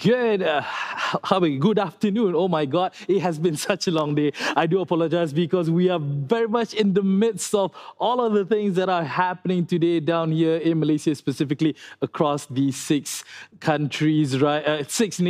Good afternoon. Oh my God, it has been such a long day. I do apologize because we are very much in the midst of all of the things that are happening today down here in Malaysia, specifically across the six countries, right? Six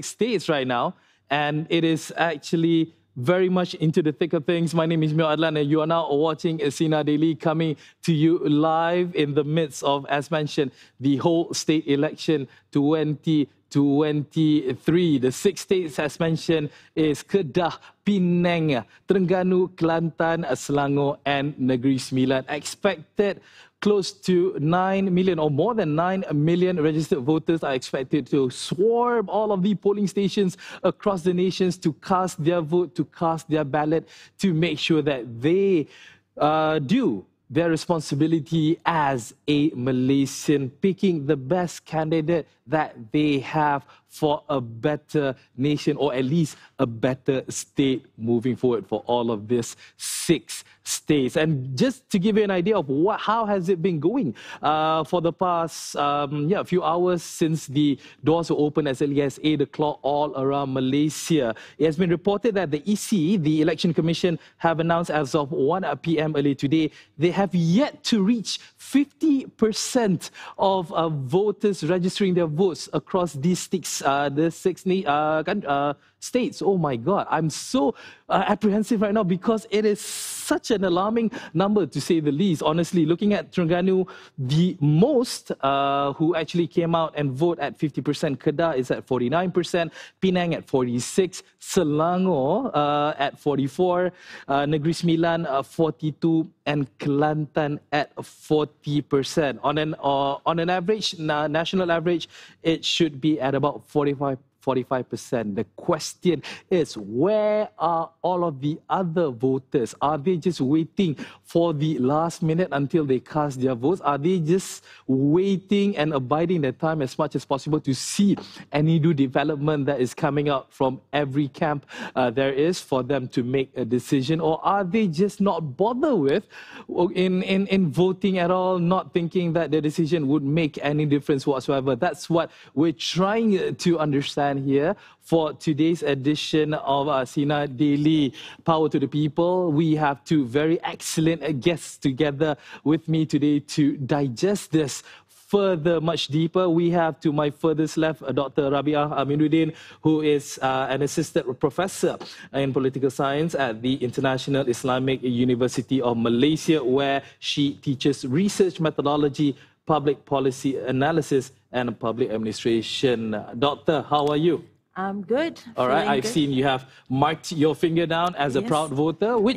states right now, and it is actually very much into the thick of things. My name is Meor Addelan, and you are now watching Sinar Daily, coming to you live in the midst of, as mentioned, the whole state election 2023. The six states, as mentioned, is Kedah, Penang, Terengganu, Kelantan, Selangor, and Negeri Sembilan. Expected close to 9 million or more than 9 million registered voters are expected to swarm all of the polling stations across the nations to cast their vote, to cast their ballot, to make sure that they do their responsibility as a Malaysian, picking the best candidate that they have for a better nation, or at least a better state moving forward for all of these six states. And just to give you an idea of how has it been going for the past few hours since the doors were open as early as 8 o'clock all around Malaysia. It has been reported that the EC, the Election Commission, have announced as of 1 p.m. earlier today, they have yet to reach 50% of voters registering their votes across these six states. Oh my God, I'm so apprehensive right now because it is such an alarming number, to say the least. Honestly, looking at Terengganu, the most who actually came out and vote at 50%. Kedah is at 49%, Penang at 46%, Selangor at 44%, Negeri Sembilan 42%, and Kelantan at 40%. On an average, national average, it should be at about 45%. The question is, where are all of the other voters? Are they just waiting for the last minute until they cast their votes? Are they just waiting and abiding their time as much as possible to see any new development that is coming out from every camp there is for them to make a decision? Or are they just not bothered with in voting at all, not thinking that their decision would make any difference whatsoever? That's what we're trying to understand here for today's edition of Sinar Daily. Power to the people. We have two very excellent guests together with me today to digest this further, much deeper. We have to my furthest left Dr. Rabi'ah Aminudin, who is an assistant professor in political science at the International Islamic University of Malaysia, where she teaches research methodology, public policy analysis, and public administration. Doctor, how are you? I'm good. All right, I've seen you have marked your finger down as a proud voter. Where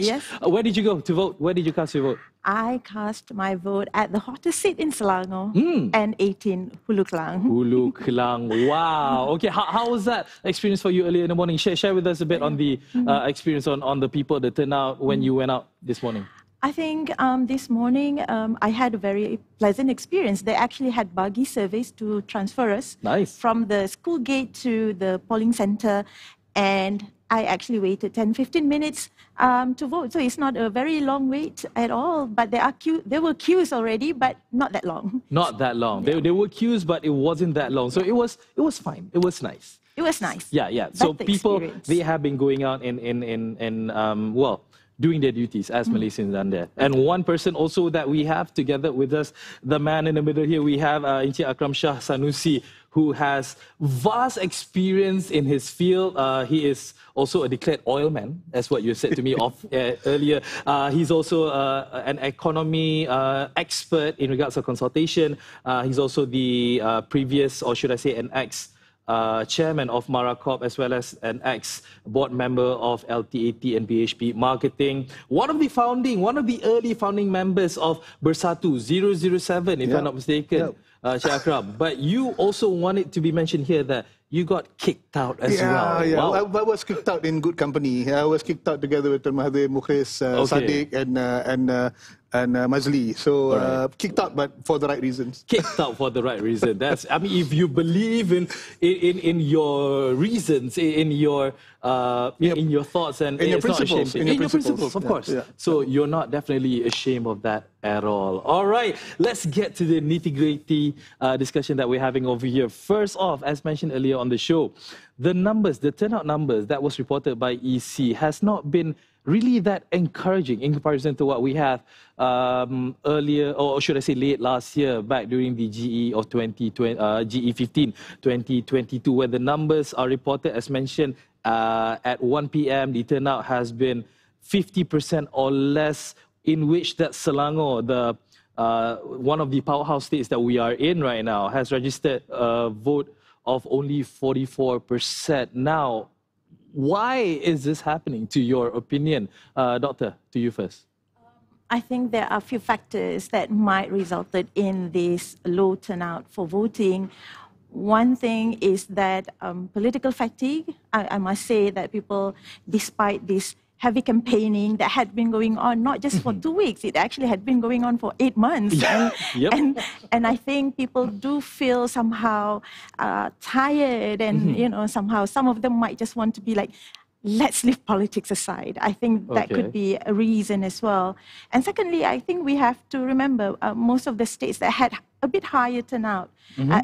did you go to vote? Where did you cast your vote? I cast my vote at the hottest seat in Selangor and 18 Hulu Kelang. Hulu Kelang, wow. Okay, how was that experience for you earlier in the morning? Share with us a bit on the experience on the people, the turnout when you went out this morning. I think this morning I had a very pleasant experience. They actually had buggy surveys to transfer us from the school gate to the polling center, and I actually waited 10-15 minutes to vote. So it's not a very long wait at all, but there were queues already, but not that long. Not that long. Yeah. There were queues, but it wasn't that long. So it was fine. It was nice. It was nice. Yeah. That's so people, they have been going out doing their duties as Malaysians down there. And one person also that we have together with us, the man in the middle here, we have Akramsyah Sanusi, who has vast experience in his field. He is also a declared oil man, that's what you said to me earlier. He's also an economy expert in regards to consultation. He's also the previous, or should I say, an chairman of Maracorp, as well as an ex-board member of LTAT and BHP Marketing. One of the early founding members of Bersatu 007, if I'm not mistaken, Sheikh Akram. But you also wanted to be mentioned here that you got kicked out as well. Yeah, wow. I was kicked out in good company. I was kicked out together with Mahathir Mukhlis, Sadiq, and Mazli. So kicked out, but for the right reasons. Kicked out for the right reason. That's. I mean, if you believe in your reasons, in your thoughts and in your principles, of course. Yeah. So you're not definitely ashamed of that at all. All right, let's get to the nitty-gritty discussion that we're having over here. First off, as mentioned earlier on the show, the numbers, the turnout numbers that was reported by EC has not been really that encouraging in comparison to what we had earlier, or should I say late last year, back during the GE of GE 15 2022, where the numbers are reported, as mentioned, at 1 p.m. the turnout has been 50% or less, in which that Selangor, the one of the powerhouse states that we are in right now, has registered a vote of only 44%. Now, why is this happening, to your opinion? Doctor, to you first. I think there are a few factors that might result in this low turnout for voting. One thing is that political fatigue. I must say that people, despite this heavy campaigning that had been going on, not just for 2 weeks, it actually had been going on for 8 months. And I think people do feel somehow tired, and you know, somehow some of them might just want to be like, let's leave politics aside. I think that could be a reason as well. And secondly, I think we have to remember most of the states that had a bit higher turnout,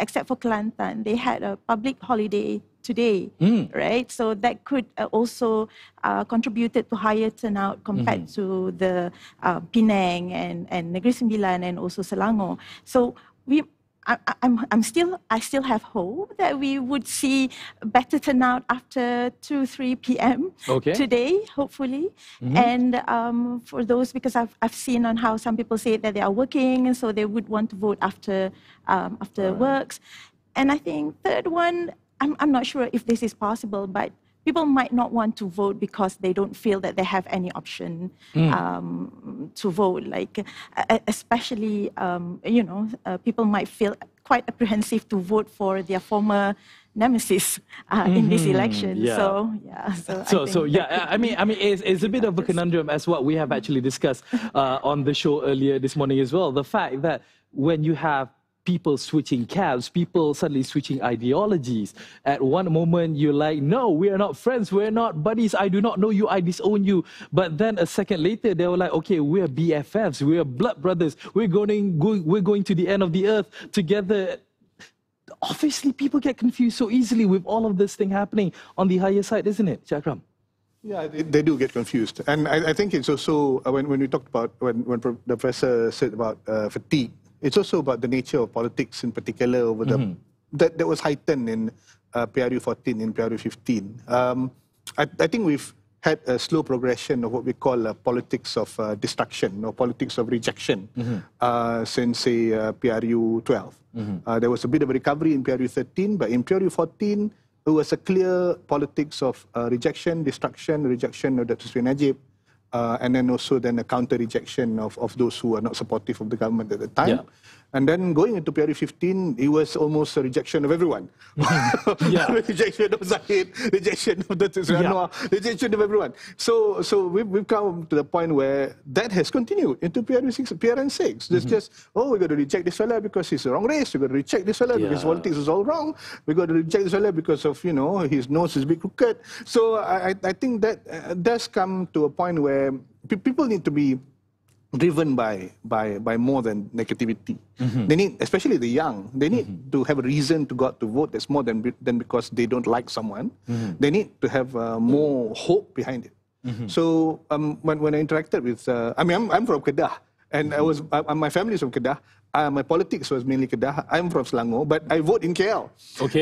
except for Kelantan, they had a public holiday today, right? So that could also contributed to higher turnout compared to the Penang and Negeri Sembilan and also Selangor. So I still have hope that we would see better turnout after 2-3 p.m. today, hopefully. And for those, because I've seen on how some people say that they are working, and so they would want to vote after works. And I think third one, I'm not sure if this is possible, but people might not want to vote because they don't feel that they have any option to vote. Like, especially, you know, people might feel quite apprehensive to vote for their former nemesis in this election. So yeah. I mean, it's a bit of a conundrum, as what we have actually discussed on the show earlier this morning as well. The fact that when you have people switching cabs, people suddenly switching ideologies. At one moment, you're like, no, we are not friends, we're not buddies, I do not know you, I disown you. But then a second later, they were like, okay, we're BFFs, we're blood brothers, we're going to the end of the earth together. Obviously, people get confused so easily with all of this thing happening on the higher side, isn't it, Akram? Yeah, they do get confused. And I think it's also, when we talked about, when the professor said about fatigue, it's also about the nature of politics in particular over that was heightened in PRU 14 and PRU 15. I think we've had a slow progression of what we call politics of destruction or politics of rejection since, say, PRU 12. There was a bit of a recovery in PRU 13, but in PRU 14, there was a clear politics of rejection, destruction, rejection of Dr. Sri Najib, and then also then a counter-rejection of those who are not supportive of the government at the time. And then going into PRU 15, it was almost a rejection of everyone. Rejection of Zahid, rejection of Dr. Sri Anwar, rejection of everyone. So we've come to the point where that has continued into PRN 6. There's just, oh, we've got to reject this fella because he's the wrong race. We've got to reject this fella because politics is all wrong. We've got to reject this fella because of, you know, his nose is a bit crooked. So I think that does come to a point where people need to be driven by more than negativity. They need, especially the young, they need to have a reason to go out to vote that's more than because they don't like someone. They need to have more hope behind it. So when I interacted with, I mean, I'm from Kedah, and my family is from Kedah. My politics was mainly Kedah. I'm from Selangor, but I vote in KL.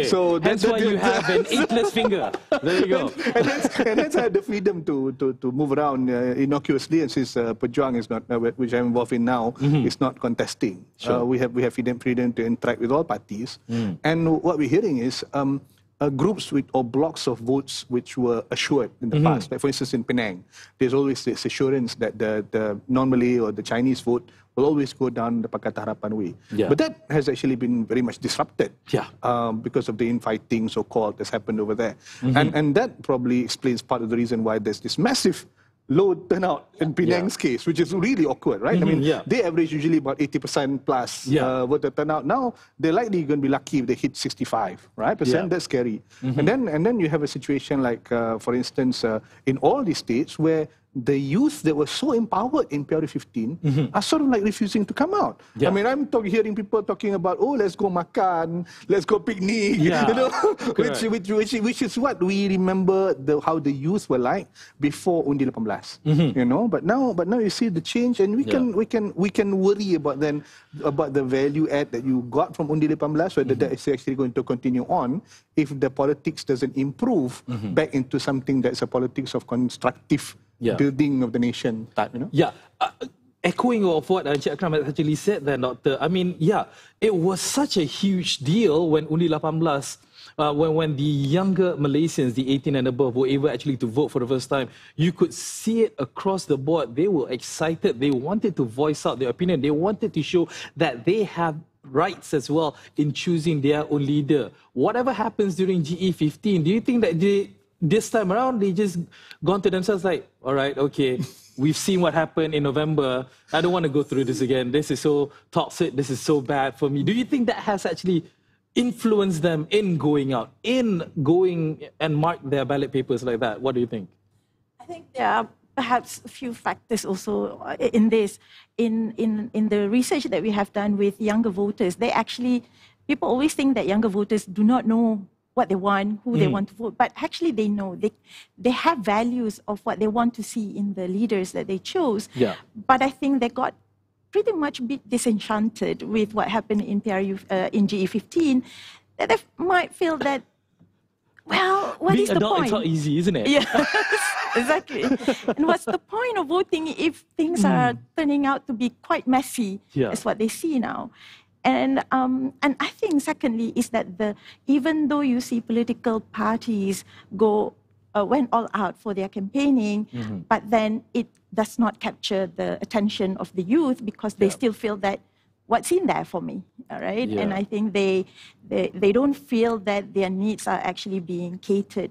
So that's why you have an eightless finger. There you go. and hence I had the freedom to move around innocuously, and since Pejuang is not, which I'm involved in now, is not contesting. We have freedom to interact with all parties. And what we're hearing is groups or blocks of votes which were assured in the past. Like for instance, in Penang, there's always this assurance that the non-Malay or the Chinese vote will always go down the Pakatan Harapan way. But that has actually been very much disrupted because of the infighting, so-called, that's happened over there. And that probably explains part of the reason why there's this massive low turnout in Penang's case, which is really awkward, right? I mean, they average usually about 80% plus voter turnout. Now, they're likely going to be lucky if they hit 65, right? That's scary. And then you have a situation like, for instance, in all these states where the youth that were so empowered in PRU 15 are sort of like refusing to come out. I mean, I'm hearing people talking about, oh, let's go makan, let's go picnic, you know, which is what we remember how the youth were like before Undi 18, you know. But now you see the change, and we can worry about the value add that you got from Undi 18, whether that is actually going to continue on if the politics doesn't improve back into something that's a politics of constructive building of the nation. You know? Yeah. Echoing of what Encik Akram actually said there, Doctor, I mean, it was such a huge deal when Undi 18, when the younger Malaysians, the 18 and above, were able actually to vote for the first time. You could see it across the board. They were excited. They wanted to voice out their opinion. They wanted to show that they have rights as well in choosing their own leader. Whatever happens during GE15, do you think that this time around, they just gone to themselves like, all right, okay, we've seen what happened in November. I don't want to go through this again. This is so toxic. This is so bad for me. Do you think that has actually influenced them in going out, in going and mark their ballot papers like that? What do you think? I think there are perhaps a few factors also in this. In the research that we have done with younger voters, people always think that younger voters do not know what they want, who they want to vote. But actually they know. They have values of what they want to see in the leaders that they chose. Yeah. But I think they got pretty much a bit disenchanted with what happened in in GE15, that they might feel that, well, what is the point? It's not easy, isn't it? Yes, exactly. And what's the point of voting if things are turning out to be quite messy, as what they see now? And I think, secondly, is that even though you see political parties went all out for their campaigning, but then it does not capture the attention of the youth because they still feel that what's in there for me, all right? And I think they don't feel that their needs are actually being catered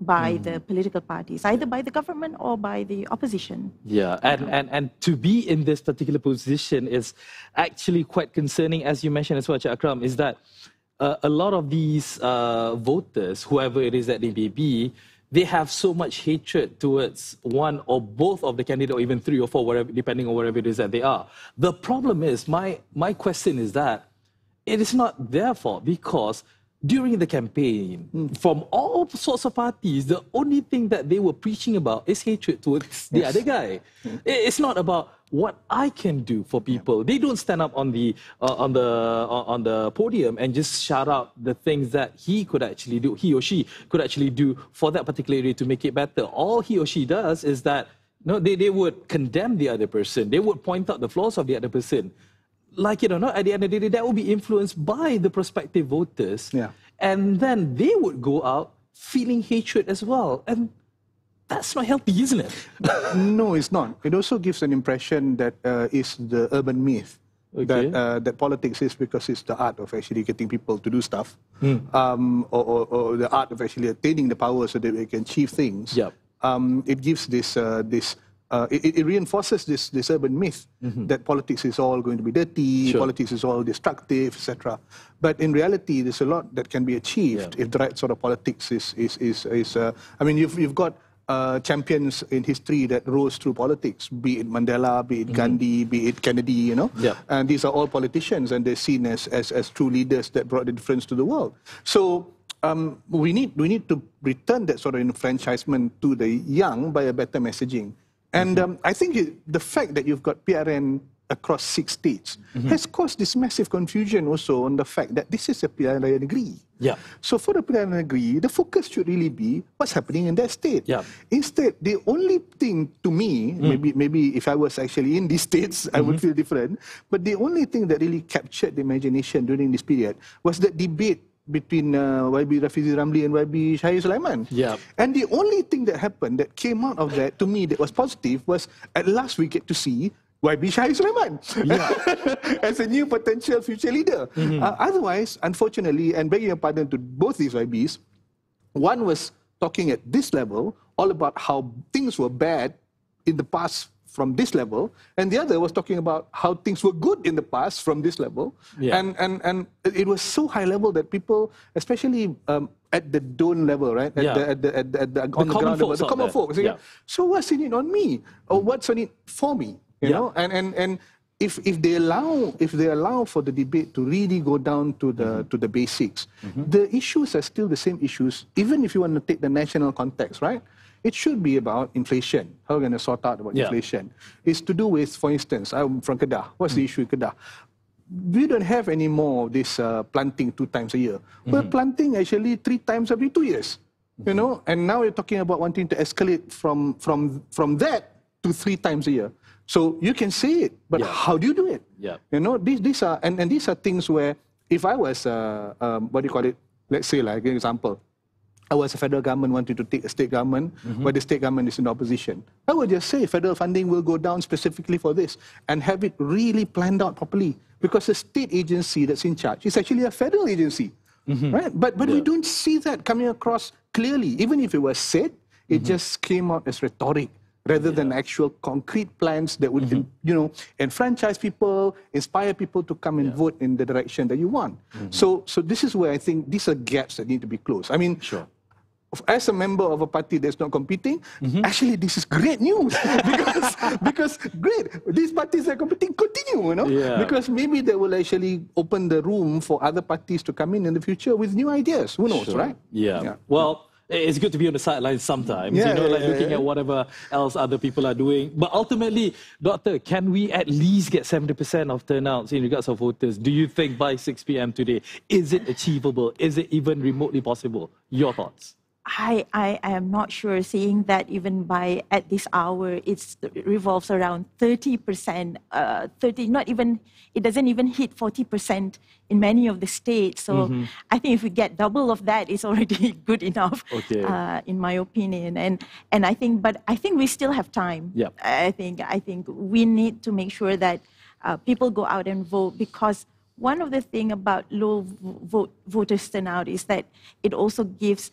by the political parties, either by the government or by the opposition. Yeah, and to be in this particular position is actually quite concerning, as you mentioned as well, Cik Akram, is that a lot of these voters, whoever it is that they may be, they have so much hatred towards one or both of the candidate, or even 3 or 4, whatever, depending on whatever it is that they are. The problem is, my question is that it is not their fault, because during the campaign, from all sorts of parties, the only thing that they were preaching about is hatred towards the other guy. It's not about what I can do for people. They don't stand up on the podium and just shout out the things that he or she could actually do for that particular area to make it better. All he or she does is that they would condemn the other person. They would point out the flaws of the other person. Like it or not, at the end of the day, that will be influenced by the prospective voters. Yeah. And then they would go out feeling hatred as well. And that's not healthy, isn't it? No, it's not. It also gives an impression that is the urban myth. Okay. That politics is because it's the art of actually getting people to do stuff, or the art of actually attaining the power so that they can achieve things. Yep. It gives it reinforces this urban myth that politics is all going to be dirty, politics is all destructive, etc. But in reality, there's a lot that can be achieved if the right sort of politics is. I mean, you've got champions in history that rose through politics, be it Mandela, be it Gandhi, be it Kennedy, you know. Yeah. And these are all politicians, and they're seen as true leaders that brought the difference to the world. So we need to return that sort of enfranchisement to the young by a better messaging. And I think the fact that you've got PRN across 6 states has caused this massive confusion also on the fact that this is a pilihan raya negeri. Yeah. So for the pilihan raya negeri, the focus should really be what's happening in that state. Yeah. Instead, the only thing to me, maybe if I was actually in these states, I would feel different, but the only thing that really captured the imagination during this period was that debate between YB Rafizi Ramli and YB Shahir Sulaiman. Yeah. And the only thing that happened that came out of that, to me, that was positive was at last we get to see YB Shahir Sulaiman as a new potential future leader. Otherwise, unfortunately, and begging a pardon to both these YBs, one was talking at this level all about how things were bad in the past from this level, and the other was talking about how things were good in the past from this level. Yeah. And it was so high level that people, especially at the DON level, right? At the on the ground level, the common folks. Yeah. So what's in it on me, or what's on it for me? You know, and if they allow for the debate to really go down to the basics, the issues are still the same issues. Even if you want to take the national context, right? It should be about inflation. How are we going to sort out about inflation? It's to do with, for instance, I'm from Kedah. What's the issue in Kedah? We don't have any more of this planting 2 times a year. We're planting actually 3 times every 2 years. You know, and now you're talking about wanting to escalate from that to 3 times a year. So you can say it, but how do you do it? You know, these are and these are things where if I was what do you call it? Let's say, like an example, I was a federal government wanting to take a state government, where the state government is in opposition. I would just say federal funding will go down specifically for this and have it really planned out properly, because the state agency that's in charge is actually a federal agency, right? But we don't see that coming across clearly. Even if it was said, it just came out as rhetoric rather than actual concrete plans that would, you know, enfranchise people, inspire people to come and vote in the direction that you want. So this is where I think these are gaps that need to be closed. I mean, as a member of a party that's not competing, actually this is great news because great, these parties are competing, continue, you know, because maybe they will actually open the room for other parties to come in the future with new ideas. Who knows, right? Well, it's good to be on the sidelines sometimes, you know, like looking at whatever else other people are doing. But ultimately, Doctor, can we at least get 70% of turnouts in regards of voters? Do you think by 6 p.m. today, is it achievable? Is it even remotely possible? Your thoughts? I am not sure, seeing that even at this hour, it revolves around 30%, it doesn't even hit 40% in many of the states. So I think if we get double of that, it's already good enough, in my opinion. And I think we still have time. I think we need to make sure that people go out and vote, because one of the things about low voters turnout is that it also gives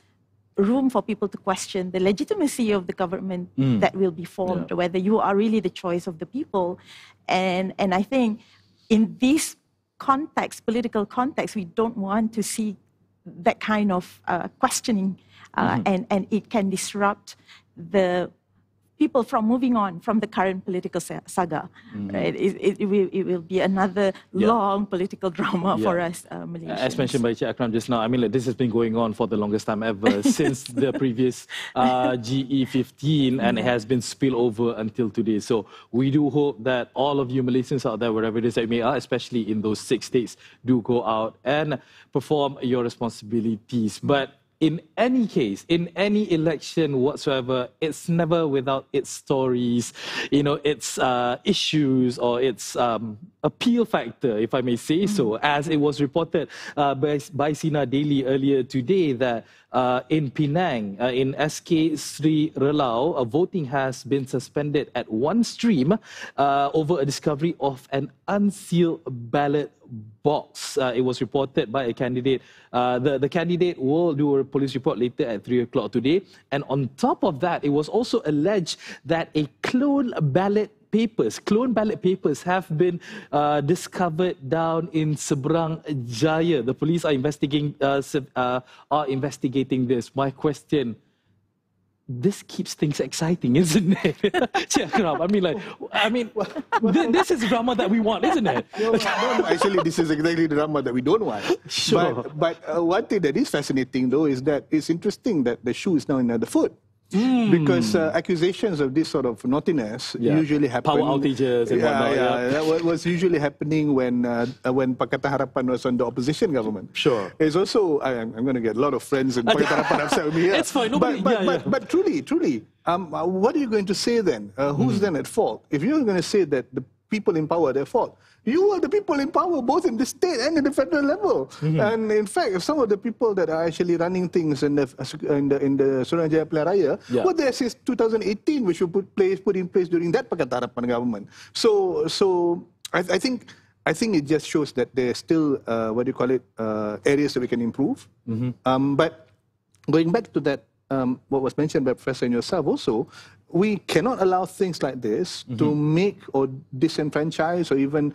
room for people to question the legitimacy of the government that will be formed, whether you are really the choice of the people. And I think in this context, political context, we don't want to see that kind of questioning, and it can disrupt the people from moving on from the current political saga. Right? It will be another long political drama for us Malaysians. As mentioned by Cik Akram just now, I mean, like, this has been going on for the longest time ever, since the previous GE15, and it has been spilled over until today. So we do hope that all of you Malaysians out there, wherever it is that you may are, especially in those 6 states, do go out and perform your responsibilities. But in any case, in any election whatsoever, it's never without its stories, you know, its issues or its appeal factor, if I may say so, as it was reported by Sinar Daily earlier today that in Penang, in SK Sri Relau, voting has been suspended at one stream over a discovery of an unsealed ballot box. It was reported by a candidate. The candidate will do a police report later at 3 o'clock today. And on top of that, it was also alleged that a clone ballot papers have been discovered down in Seberang Jaya. The police are investigating this. My question, this keeps things exciting, isn't it? This is drama that we want, isn't it? No, actually, this is exactly the drama that we don't want. Sure. But one thing that is fascinating, though, is that it's interesting that the shoe is now in the foot. Because accusations of this sort of naughtiness usually happen. Power outages and whatnot. That was usually happening when Pakatan Harapan was on the opposition government. Sure. It's also, I'm going to get a lot of friends in Pakatan Harapan upset with me here. It's fine. But truly, what are you going to say then? Who's then at fault? If you're going to say that the people in power are at fault, you are the people in power both in the state and in the federal level. And in fact, some of the people that are actually running things in the Suruhanjaya Pilihan Raya were there since 2018, which were put in place during that Pakatan Harapan government. So I think it just shows that there's still areas that we can improve. But going back to that, what was mentioned by Professor and yourself also, we cannot allow things like this to make or disenfranchise or even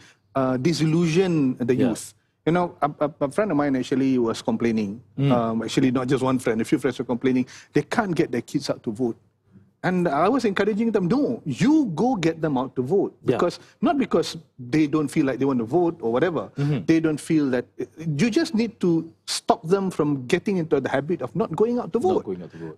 disillusion the youth. You know, a friend of mine actually was complaining. Actually, not just one friend, a few friends were complaining. They can't get their kids out to vote. And I was encouraging them, no, you go get them out to vote. Because not because they don't feel like they want to vote or whatever. They don't feel that, you just need to stop them from getting into the habit of not going out to vote.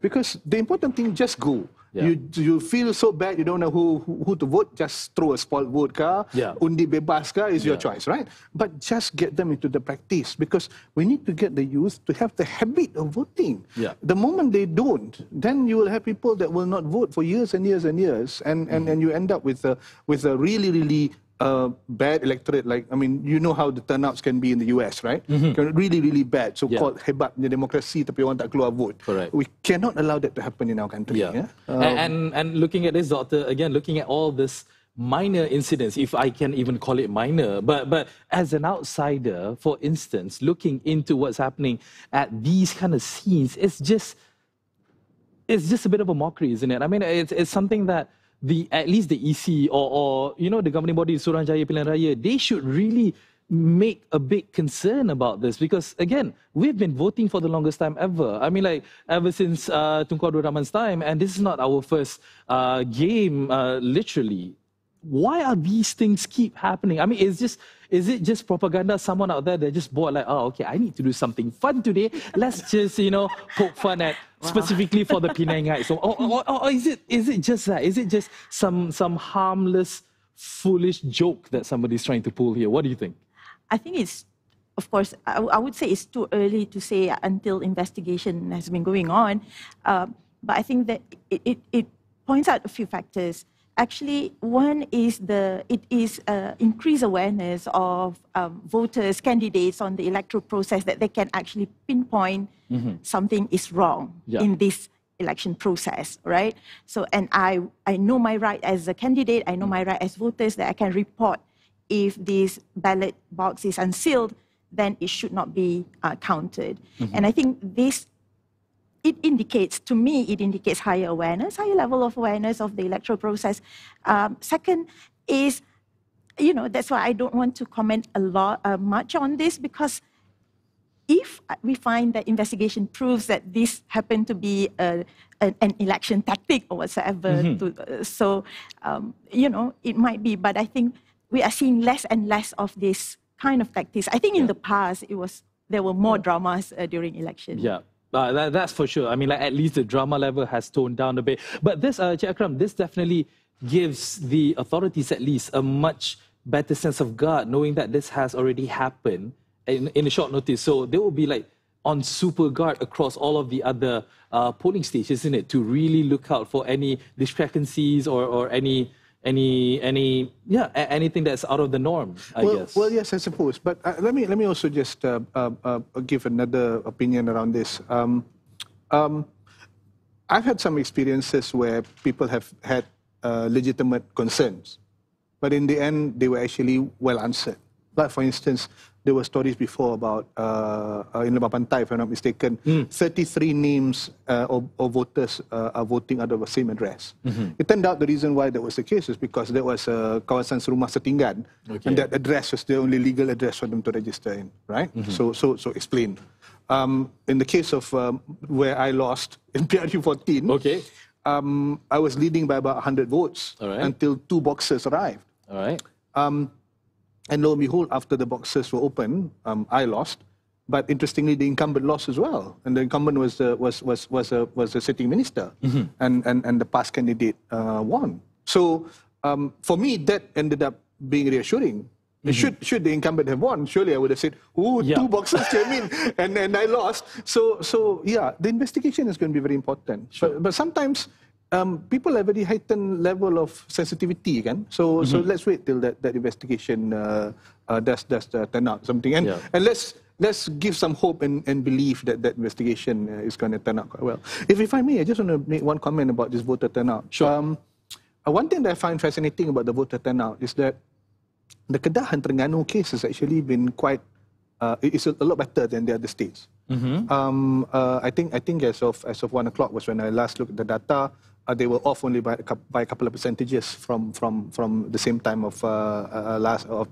Because the important thing, just go. You feel so bad, you don't know who to vote, just throw a spoiled vote ka, undi bebas ka, is your choice, right? But just get them into the practice, because we need to get the youth to have the habit of voting. The moment they don't, then you will have people that will not vote for years and years and years, and you end up with a really bad electorate. Like, I mean, you know how the turnouts can be in the US, right? Really bad, so-called hebat punya demokrasi tapi orang tak keluar vote. We cannot allow that to happen in our country. And looking at this, Doctor, again, looking at all this minor incidents, if I can even call it minor, but as an outsider, for instance, looking into what's happening at these kind of scenes, it's just a bit of a mockery, isn't it? I mean, it's something that at least the EC or you know, the governing body, Suruhanjaya Pilihan Raya, they should really make a big concern about this, because again, we've been voting for the longest time ever. I mean, like, ever since Tunku Abdul Rahman's time, and this is not our first game, literally. Why are these things keep happening? I mean, is it just propaganda? Someone out there that just bought, like, oh, okay, I need to do something fun today. Let's just, you know, poke fun at specifically for the Penangites. So, or is it just that? Is it just some harmless, foolish joke that somebody's trying to pull here? What do you think? I think it's, of course, I would say it's too early to say until investigation has been going on. But I think that it points out a few factors. Actually, one is increased awareness of voters, candidates on the electoral process, that they can actually pinpoint something is wrong in this election process, right? So, and I know my right as a candidate, I know my right as voters, that I can report if this ballot box is unsealed, then it should not be counted. And I think it indicates higher awareness, higher level of awareness of the electoral process. Second is, you know, that's why I don't want to comment much on this, because if we find that investigation proves that this happened to be an election tactic or whatsoever, you know, it might be, but I think we are seeing less and less of this kind of tactics. I think in the past, there were more dramas during elections. That's for sure. I mean, like, at least the drama level has toned down a bit. But this, Cik Akram, this definitely gives the authorities at least a much better sense of guard, knowing that this has already happened in a short notice. So they will be like on super guard across all of the other polling stations, isn't it? To really look out for any discrepancies or anything that's out of the norm, I guess. Well, yes, I suppose. But let me also just give another opinion around this. I've had some experiences where people have had legitimate concerns, but in the end, they were actually well answered. Like, for instance, there were stories before about, in Lebah Pantai, if I'm not mistaken, 33 names of voters are voting out of the same address. It turned out the reason why that was the case is because there was a kawasan serumah setinggan, and that address was the only legal address for them to register in, right? So explained. In the case of where I lost in PRU 14, I was leading by about 100 votes until 2 boxes arrived. And lo and behold, after the boxes were open, I lost. But interestingly, the incumbent lost as well, and the incumbent was a sitting minister, and the past candidate won. So for me, that ended up being reassuring. Should the incumbent have won, surely I would have said, "Oh, 2 boxes came in, and I lost." So yeah, the investigation is going to be very important. But sometimes people have a very heightened level of sensitivity, kan? So let's wait till that investigation does turn out something, and let's give some hope and belief that investigation is going to turn out quite well. If I may, I just want to make one comment about this voter turnout. One thing that I find fascinating about the voter turnout is that the Kedah and Terengganu case has actually been quite is a lot better than the other states. I think as of 1 o'clock was when I last looked at the data. They were off only by a couple of percentages from the same time of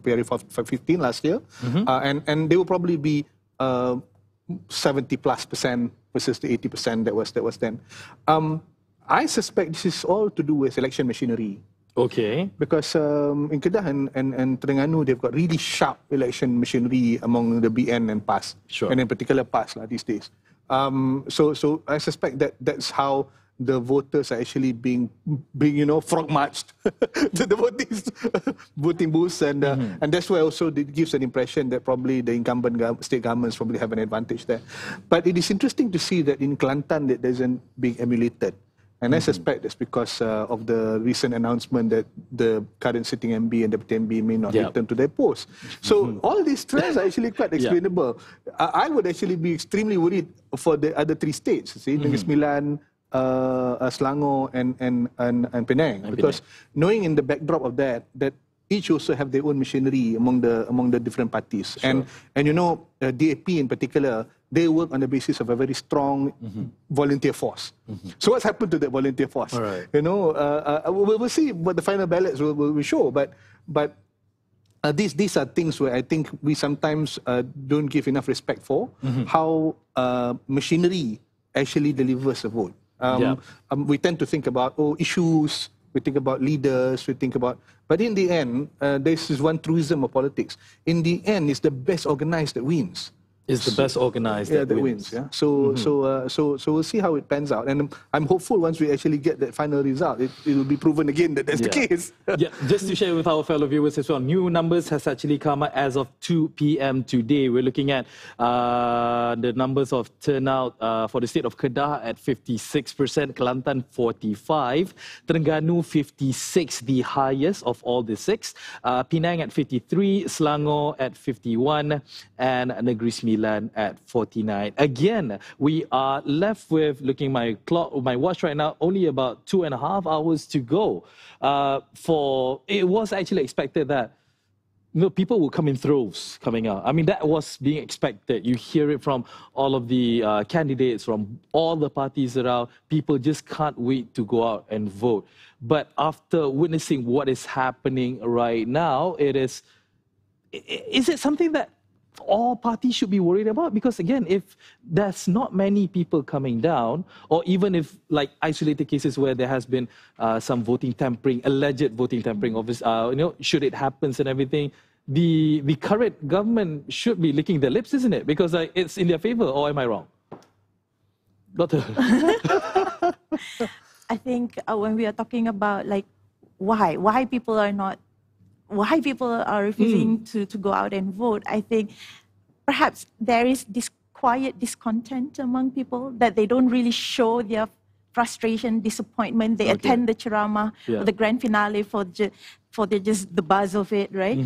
period 15 last year, and they will probably be 70+% versus the 80% that was then. I suspect this is all to do with election machinery. Okay. Because in Kedah and Terengganu, they've got really sharp election machinery among the BN and PAS, and in particular PAS these days. So I suspect that's how the voters are actually being frog marched to the voting booths, and that's why also it gives an impression that probably the incumbent state governments probably have an advantage there. But it is interesting to see that in Kelantan that isn't being emulated. And I suspect that's because of the recent announcement that the current sitting MB and deputy MB may not return to their posts. So all these trends are actually quite explainable. I would actually be extremely worried for the other three states, Negeri Sembilan, Selangor and Penang, because knowing in the backdrop of that each also have their own machinery among the different parties, and DAP in particular, they work on the basis of a very strong volunteer force. So what's happened to that volunteer force? We'll see what the final ballots will show, but these are things where I think we sometimes don't give enough respect for how machinery actually delivers a vote. We tend to think about issues, we think about leaders, but in the end, this is one truism of politics. In the end, it's the best organized that wins. It's the best organized that wins. So we'll see how it pans out, and I'm hopeful once we actually get that final result, it will be proven again that that's the case. Just to share with our fellow viewers as well, new numbers has actually come out as of 2 p.m. today. We're looking at the numbers of turnout for the state of Kedah at 56%, Kelantan 45%, Terengganu 56%, the highest of all the six, Penang at 53%, Selangor at 51%, and Negeri Sembilan at 49. Again, we are left with, looking my watch right now, only about 2.5 hours to go. It was actually expected that people will come in droves coming out. I mean, that was being expected. You hear it from all of the candidates, from all the parties around. People just can't wait to go out and vote. But after witnessing what is happening right now, is it something that all parties should be worried about? Because again, if there's not many people coming down, or even if like isolated cases where there has been some voting tampering, alleged voting tampering, should it happens and everything, the current government should be licking their lips, isn't it? Because it's in their favor, or am I wrong? Doctor? I think when we are talking about why people are refusing to go out and vote, I think perhaps there is this quiet discontent among people that they don't really show their frustration, disappointment. They attend the ceramah or the grand finale for just the buzz of it, right?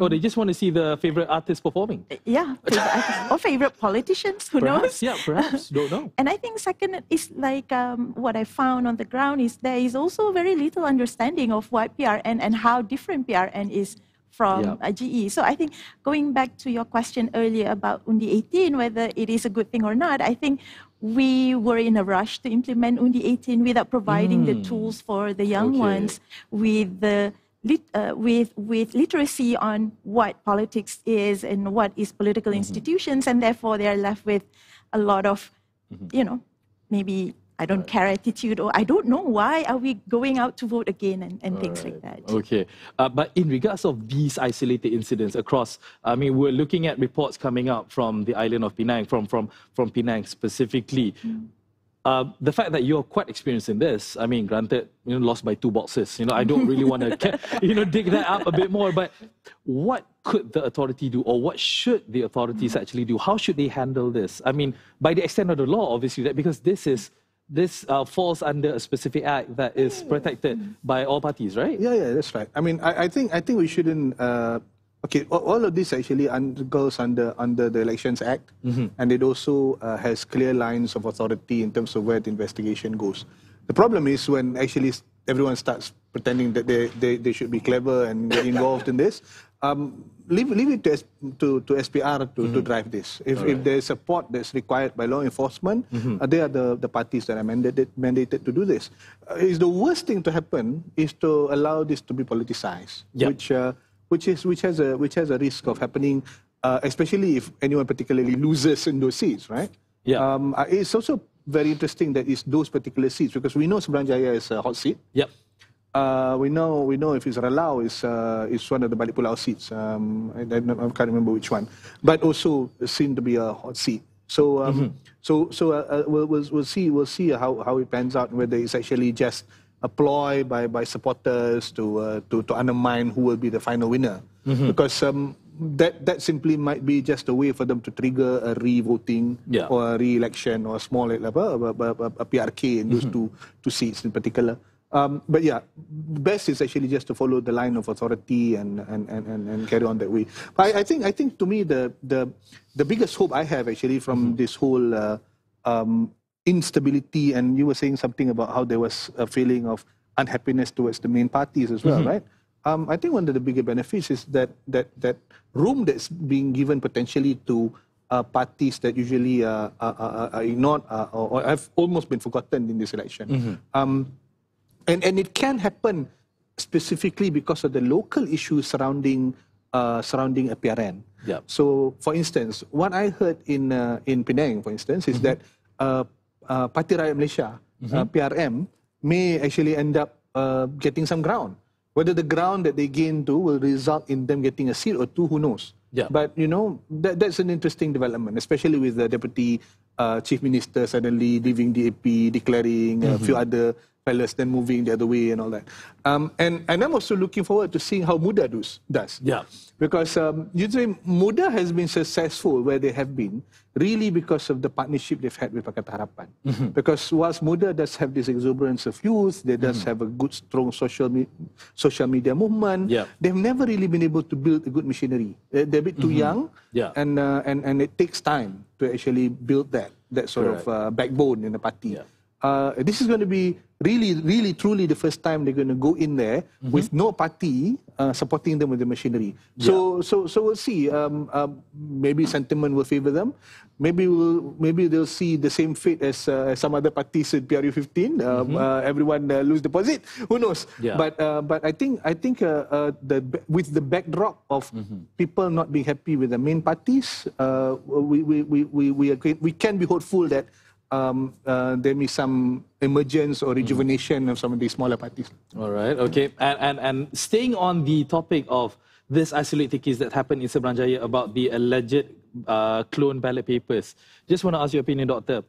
They just want to see the favorite artist performing. Favorite artists, or favorite politicians, who knows? Yeah, perhaps, don't know. And I think second is what I found on the ground is there is also very little understanding of what PRN and how different PRN is from GE. So I think going back to your question earlier about Undi 18, whether it is a good thing or not, I think we were in a rush to implement Undi 18 without providing the tools for the young ones with the with literacy on what politics is and what is political institutions, and therefore they are left with a lot of, maybe I don't care attitude, or I don't know why are we going out to vote again and things like that. Okay, but in regards of these isolated incidents across, we're looking at reports coming out from the island of Penang, from Penang specifically. The fact that you're quite experienced in this, granted, lost by 2 boxes. I don't really want to, dig that up a bit more. But what could the authority do, or what should the authorities actually do? How should they handle this? By the extent of the law, obviously, because this falls under a specific act that is protected by all parties, right? Yeah, that's right. I think we shouldn't. All of this actually goes under the Elections Act, and it also has clear lines of authority in terms of where the investigation goes. The problem is when actually everyone starts pretending that they should be clever and get involved in this, leave it to SPR to drive this. If there is support that's required by law enforcement, they are the parties that are mandated to do this. Is the worst thing to happen is to allow this to be politicized, which has a risk of happening, especially if anyone particularly loses in those seats, right? It's also very interesting that it's those particular seats, because we know Seberang Jaya is a hot seat. We know if it's Ralau is one of the Balik Pulau seats. I can't remember which one, but also seen to be a hot seat. So we'll see how it pans out, whether it's actually just a ploy by supporters to undermine who will be the final winner, because that simply might be just a way for them to trigger a re-voting or a re-election or a small a PRK in those two seats in particular. But yeah, best is actually just to follow the line of authority and carry on that way. But I think to me the biggest hope I have actually from this whole instability, and you were saying something about how there was a feeling of unhappiness towards the main parties as well, right? I think one of the bigger benefits is that room that's being given potentially to parties that usually are ignored or have almost been forgotten in this election. And it can happen specifically because of the local issues surrounding a PRN. So, for instance, what I heard in Penang, for instance, is that Parti Rakyat Malaysia, PRM, may actually end up getting some ground. Whether the ground that they gain to will result in them getting a seat or two, who knows? But, you know, that's an interesting development, especially with the Deputy Chief Minister suddenly leaving DAP, declaring a few other fellas then moving the other way and all that. And I'm also looking forward to seeing how Muda does. Because usually Muda has been successful where they have been, really because of the partnership they've had with Pakatan Harapan. Because whilst Muda does have this exuberance of youth, they does have a good, strong social media movement, they've never really been able to build a good machinery. They're a bit too young, and it takes time to actually build that sort of backbone in the party. This is going to be really, truly the first time they're going to go in there with no party supporting them with the machinery. So we'll see. Maybe sentiment will favor them. Maybe they'll see the same fate as some other parties in PRU 15. Everyone lose deposit. Who knows? But I think with the backdrop of people not being happy with the main parties, we can be hopeful that there may be some emergence or rejuvenation of some of these smaller parties. All right, okay. And staying on the topic of this isolated case that happened in Seberang Jaya about the alleged clone ballot papers, just want to ask your opinion, Doctor.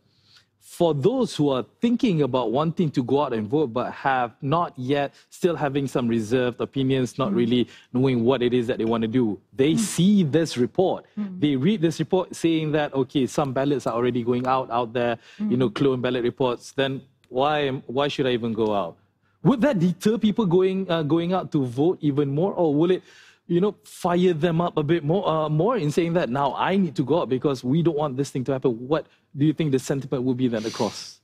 For those who are thinking about wanting to go out and vote but have not yet, still having some reserved opinions, not really knowing what it is that they want to do, they see this report. They read this report saying that, okay, some ballots are already going out there, you know, clone ballot reports, then why should I even go out? Would that deter people going out to vote even more, or will it, you know, fire them up a bit more in saying that now I need to go out because we don't want this thing to happen? What do you think the sentiment will be then across?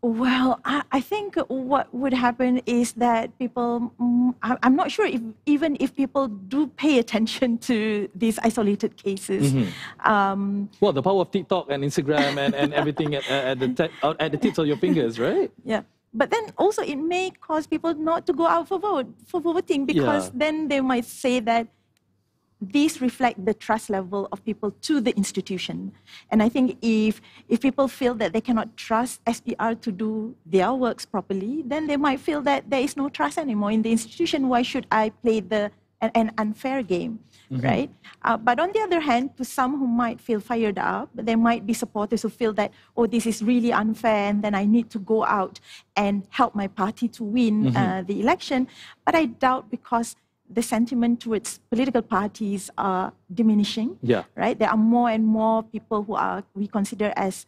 Well, I think what would happen is that people, I'm not sure even if people do pay attention to these isolated cases. Well, the power of TikTok and Instagram and everything at the tips of your fingers, right? Yeah. But then also it may cause people not to go out for voting, because then they might say that these reflect the trust level of people to the institution. And I think if people feel that they cannot trust SPR to do their works properly, then they might feel that there is no trust anymore in the institution. Why should I play an unfair game, right? But on the other hand, to some who might feel fired up, there might be supporters who feel that, oh, this is really unfair, and then I need to go out and help my party to win the election. But I doubt, because the sentiment towards political parties are diminishing, right? There are more and more people who we consider as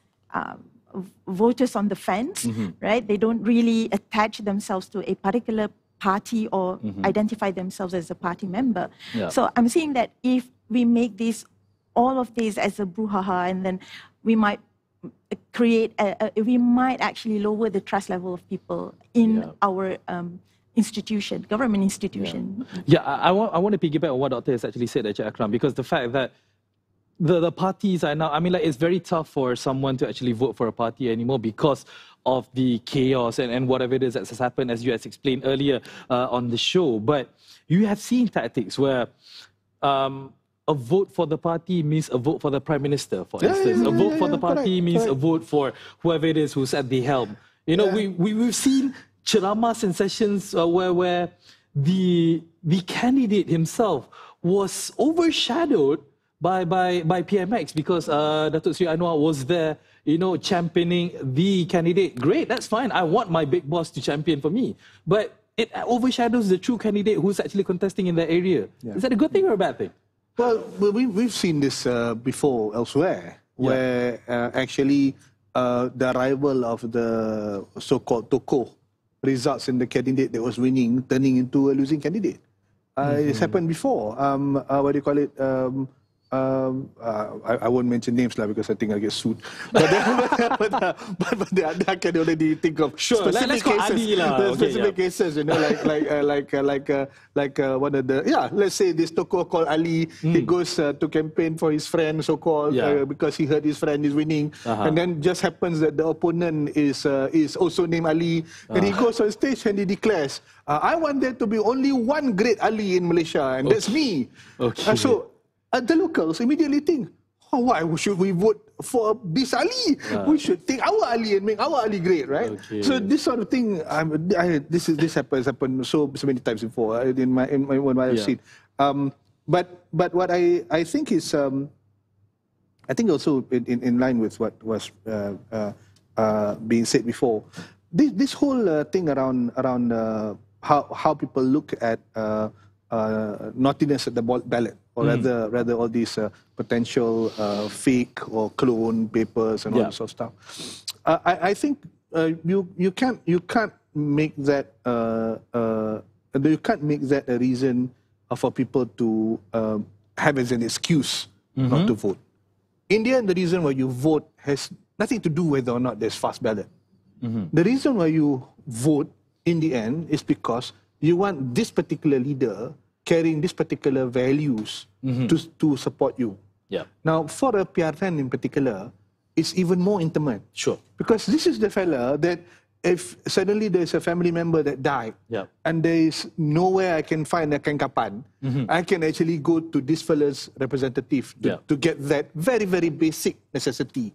voters on the fence, right? They don't really attach themselves to a particular party or identify themselves as a party member. So I'm saying that if we make all of this as a brouhaha, and then we might we might actually lower the trust level of people in our government institution. Yeah, I want to piggyback on what Dr. has actually said, Akram, because the fact that the parties are now, I mean, like, it's very tough for someone to actually vote for a party anymore because of the chaos and whatever it is that has happened, as you has explained earlier on the show. But you have seen tactics where a vote for the party means a vote for the Prime Minister, for instance. A vote for the party means a vote for whoever it is who's at the helm. You know, we've seen ceramahs and sessions where the candidate himself was overshadowed by PMX because Datuk Sri Anwar was there, you know, championing the candidate. Great, that's fine. I want my big boss to champion for me. But it overshadows the true candidate who's actually contesting in that area. Yeah. Is that a good thing or a bad thing? Well, we've seen this before elsewhere, where actually the arrival of the so-called tokoh results in the candidate that was winning turning into a losing candidate. It's happened before. What do you call it? I won't mention names because I think I'll get sued. But I can already think of specific cases. Specific cases, you know, like one of the let's say this tokoh called Ali. He goes to campaign for his friend, so-called, because he heard his friend is winning, and then just happens that the opponent is also named Ali, and he goes on stage and he declares, "I want there to be only one great Ali in Malaysia, and that's me." So the locals immediately think, why should we vote for this Ali? We should take our Ali and make our Ali great, right? So this sort of thing, this happened so many times before in what I've seen. But what I think is, I think also in line with what was being said before, this whole thing around how people look at naughtiness at the ballot, or rather all these potential fake or clone papers and all this sort of stuff. I think you can't make that a reason for people to have as an excuse not to vote. India, the reason why you vote has nothing to do whether or not there's fast ballot. The reason why you vote in the end is because you want this particular leader carrying these particular values to support you. Now, for a PRN in particular, it's even more intimate. Because this is the fella that if suddenly there's a family member that died, and there is nowhere I can find a kengkapan, I can actually go to this fella's representative to get that very, very basic necessity.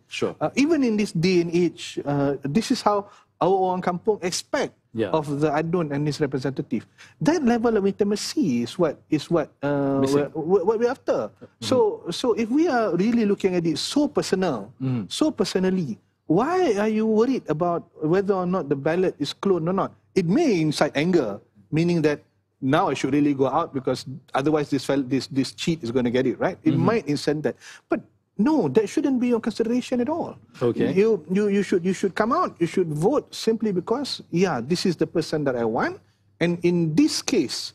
Even in this day and age, this is how our orang kampung expect of the adun and his representative. That level of intimacy is what we're after. So if we are really looking at it so personal, so personally, why are you worried about whether or not the ballot is cloned or not? It may incite anger, meaning that now I should really go out because otherwise this cheat is going to get it, right? It might incite that. But no, that shouldn't be your consideration at all. You should come out. You should vote simply because, this is the person that I want. And in this case,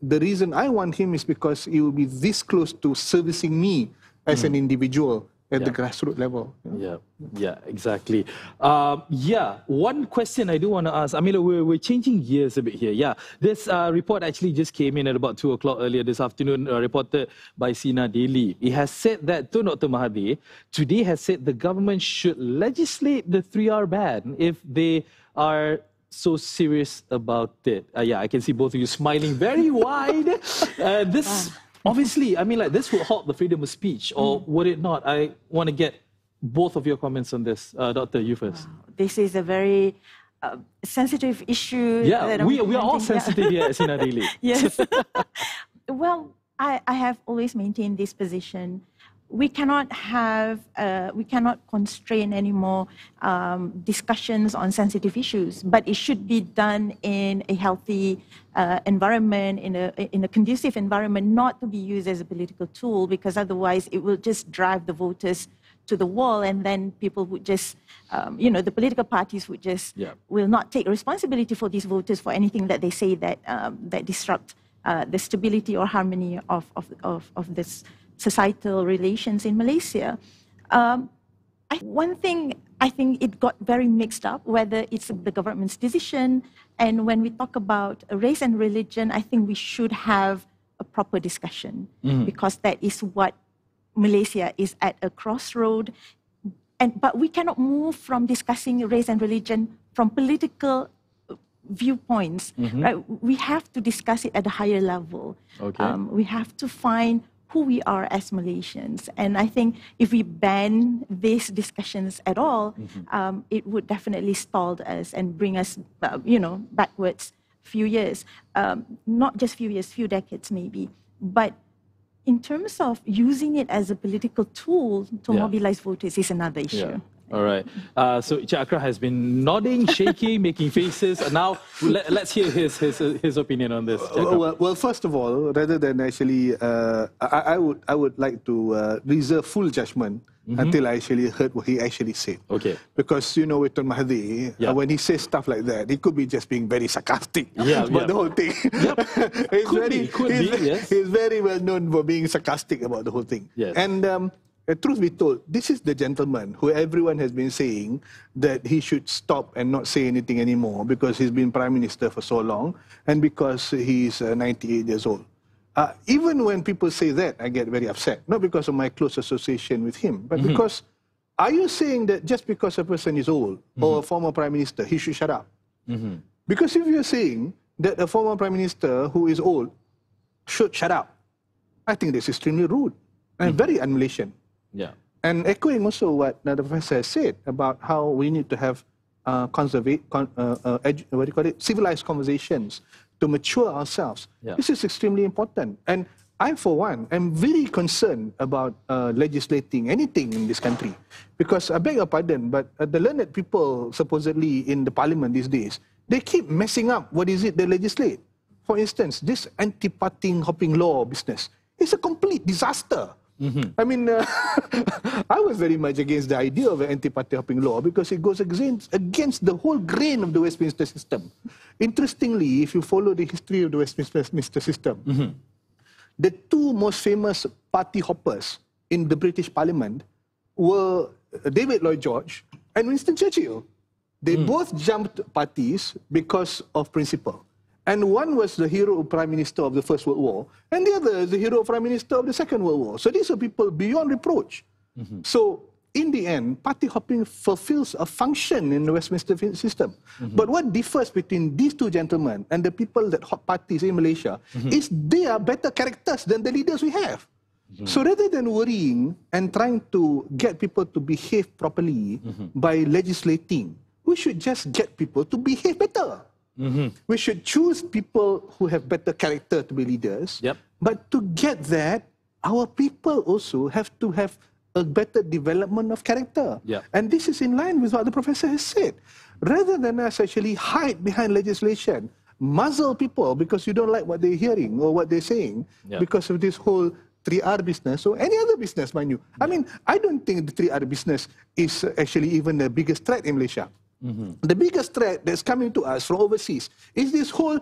the reason I want him is because he will be this close to servicing me as an individual at the grassroots level. Exactly. One question I do want to ask, I mean, we're changing gears a bit here. This report actually just came in at about 2 o'clock earlier this afternoon, reported by Sinar Daily. It has said that Tun Dr. Mahathir today has said the government should legislate the 3R ban if they are so serious about it. I can see both of you smiling very wide. Obviously, I mean, like, this would halt the freedom of speech, or would it not? I want to get both of your comments on this. Doctor, you first. This is a very sensitive issue. We are all sensitive here at Sinar Daily. Yes. Well, I have always maintained this position. We cannot constrain anymore discussions on sensitive issues, but it should be done in a healthy environment, in a conducive environment, not to be used as a political tool, because otherwise it will just drive the voters to the wall, and then people would just, the political parties would just will not take responsibility for these voters for anything that they say that disrupt the stability or harmony of this societal relations in Malaysia. One thing, I think it got very mixed up, whether it's the government's decision. And when we talk about race and religion, I think we should have a proper discussion because that is what Malaysia is at a crossroad. But we cannot move from discussing race and religion from political viewpoints. Right? We have to discuss it at a higher level. Okay. We have to find who we are as Malaysians. And I think if we ban these discussions at all, it would definitely stall us and bring us, backwards few years. Not just few years, few decades maybe. But in terms of using it as a political tool to mobilize voters is another issue. Yeah. All right. So Encik Akram has been nodding, shaking, making faces. And now let's hear his opinion on this. Well, first of all, rather than actually, I would like to reserve full judgment until I actually heard what he actually said. Okay. Because, with Tun Mahathir, when he says stuff like that, it could be just being very sarcastic about the whole thing. He's very well known for being sarcastic about the whole thing. Yes. And truth be told, this is the gentleman who everyone has been saying that he should stop and not say anything anymore because he's been Prime Minister for so long and because he's 98 years old. Even when people say that, I get very upset. Not because of my close association with him, but because, are you saying that just because a person is old or a former Prime Minister, he should shut up? Because if you're saying that a former Prime Minister who is old should shut up, I think that's extremely rude and very un-Malaysian. Yeah. And echoing also what the professor has said about how we need to have civilized conversations to mature ourselves. Yeah. This is extremely important. And I, for one, am very concerned about legislating anything in this country. Because I beg your pardon, but the learned people supposedly in the parliament these days, they keep messing up what is it they legislate. For instance, this anti-party hopping law business is a complete disaster. I mean, I was very much against the idea of an anti-party hopping law because it goes against the whole grain of the Westminster system. Interestingly, if you follow the history of the Westminster system, the two most famous party hoppers in the British Parliament were David Lloyd George and Winston Churchill. They both jumped parties because of principle. And one was the hero Prime Minister of the First World War, and the other is the hero Prime Minister of the Second World War. So these are people beyond reproach. So in the end, party hopping fulfills a function in the Westminster system. But what differs between these two gentlemen and the people that hop parties in Malaysia is they are better characters than the leaders we have. So rather than worrying and trying to get people to behave properly by legislating, we should just get people to behave better. We should choose people who have better character to be leaders. But to get that, our people also have to have a better development of character. And this is in line with what the professor has said. Rather than us actually hide behind legislation, muzzle people because you don't like what they're hearing or what they're saying because of this whole 3R business or any other business, mind you. I mean, I don't think the 3R business is actually even the biggest threat in Malaysia. The biggest threat that's coming to us from overseas is this whole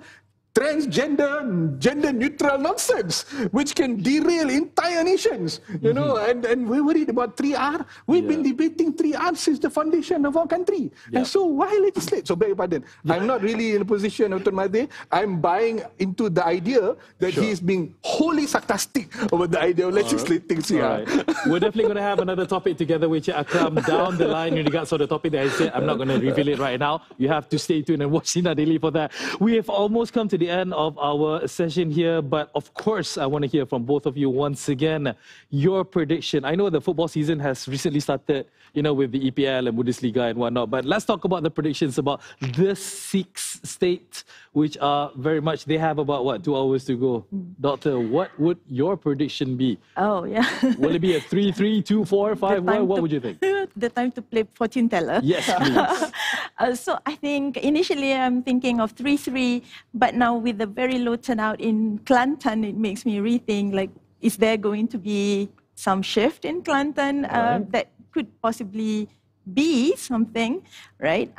transgender, gender-neutral nonsense, which can derail entire nations, and we're worried about 3R. We've been debating 3R since the foundation of our country. And so why legislate? So beg your pardon, I'm not really in a position of Tun Mahathir. I'm buying into the idea that he's being wholly sarcastic about the idea of legislating 3R. We're definitely going to have another topic together with Akram down the line in regards to the topic that I said. I'm not going to reveal it right now. You have to stay tuned and watch Sinar Daily for that. We have almost come to the end of our session here, but of course I want to hear from both of you once again your prediction. I know the football season has recently started, with the EPL and Bundesliga and whatnot, but let's talk about the predictions about the 6 states, which are very much, they have about 2 hours to go. Doctor, what would your prediction be? Oh yeah. Will it be a 3-3, 2-4, 5-1? What would you think? The time to play fortune teller. Yes, please. So I think initially I'm thinking of 3-3, but now with the very low turnout in Kelantan, it makes me rethink, is there going to be some shift in Kelantan that could possibly be something, right?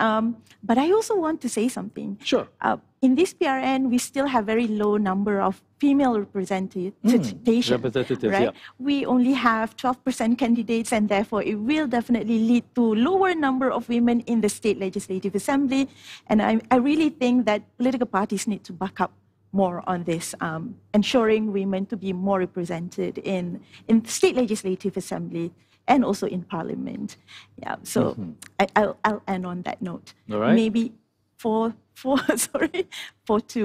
But I also want to say something. Sure. In this PRN, we still have very low number of female representation, right? Yeah. We only have 12% candidates, and therefore it will definitely lead to lower number of women in the state legislative assembly. And I really think that political parties need to back up more on this, ensuring women to be more represented in state legislative assembly and also in parliament. Yeah, so I'll end on that note. All right. Maybe 4-2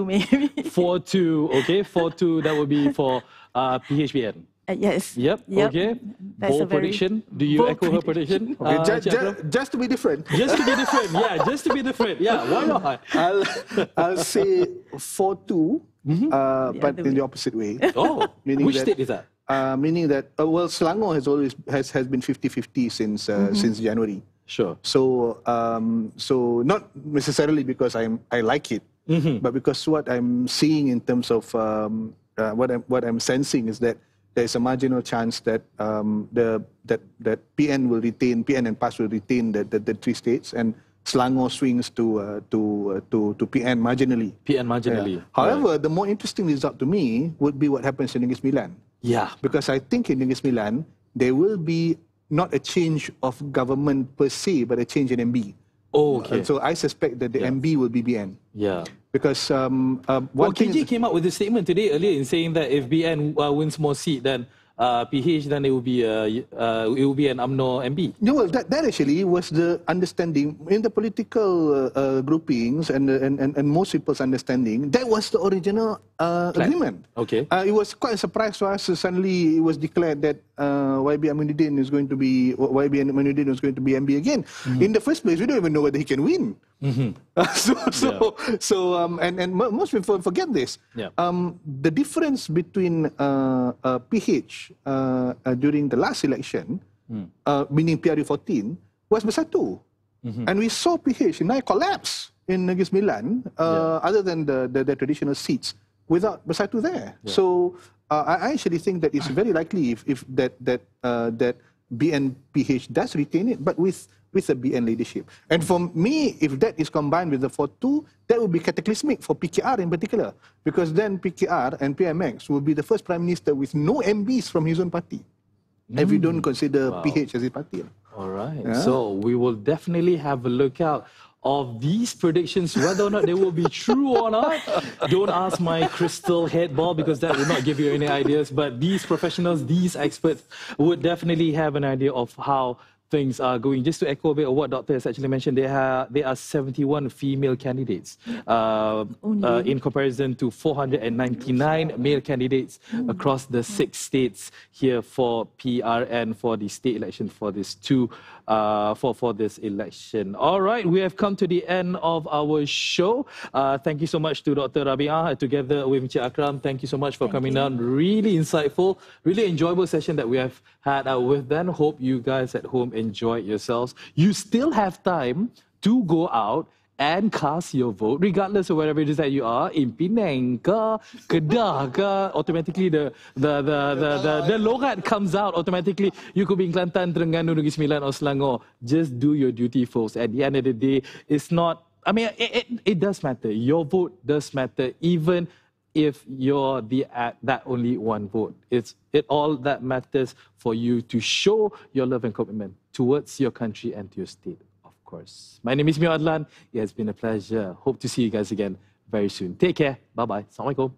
maybe. 4-2, okay, 4-2, that would be for PHBN. Yes. Yep. Okay. Bold prediction. Do you echo her prediction? Okay, just to be different. Just to be different. Yeah, just to be different. Yeah, why not? I'll say 4-2, but in the opposite way. Oh, which state is that? Meaning that well, Selangor has been 50-50 since January. Sure. So not necessarily because I like it, but because what I'm seeing in terms of what I'm sensing is that there's a marginal chance that that PN and PAS will retain the three states, and Selangor swings to PN marginally. PN marginally. Yeah. However, the more interesting result to me would be what happens in Negeri Sembilan. Yeah. Because I think in Negeri Sembilan there will be not a change of government per se, but a change in MB. Oh, okay. So I suspect that the MB will be BN. Yeah. Because KJ came out with a statement today earlier in saying that if BN wins more seat than PH, then it will be an UMNO MB. No, well, that actually was the understanding in the political groupings and most people's understanding. That was the original agreement. Okay. It was quite a surprise to us. Suddenly, it was declared that YB Aminudin is going to be MB again. In the first place, we don't even know whether he can win. And most people forget this. Yeah. The difference between PH during the last election, meaning PRU 14, was bersatu. And we saw PH collapse in Negeri Sembilan, other than the traditional seats, without bersatu there. Yeah. So I actually think that it's very likely if that BNPH does retain it, but with a BN leadership. And for me, if that is combined with the 4-2, that would be cataclysmic for PKR in particular, because then PKR and PMX will be the first prime minister with no MBs from his own party, if we don't consider PH as his party. All right. Yeah? So we will definitely have a look out of these predictions, whether or not they will be true or not. Don't ask my crystal head ball, because that will not give you any ideas. But these professionals, these experts would definitely have an idea of how things are going. Just to echo a bit of what Dr. has actually mentioned, there are 71 female candidates in comparison to 499 male candidates across the 6 states here for PRN for the state election for this for this election. All right, we have come to the end of our show. Thank you so much to Dr. Rabi'ah together with Mr. Akram. Thank you so much for coming down. Really insightful, really enjoyable session that we have had with them. Hope you guys at home enjoy yourselves. You still have time to go out and cast your vote, regardless of wherever it is that you are, in Penang ke, Kedah ke, automatically the logat comes out automatically. You could be in Kelantan, Terengganu, Negeri Sembilan or Selangor. Just do your duty, folks. At the end of the day, it's not, I mean, it does matter. Your vote does matter, even if you're that only one vote. It all that matters for you to show your love and commitment towards your country and to your state. My name is Meor Addelan. It has been a pleasure. Hope to see you guys again very soon. Take care. Bye-bye. Assalamualaikum.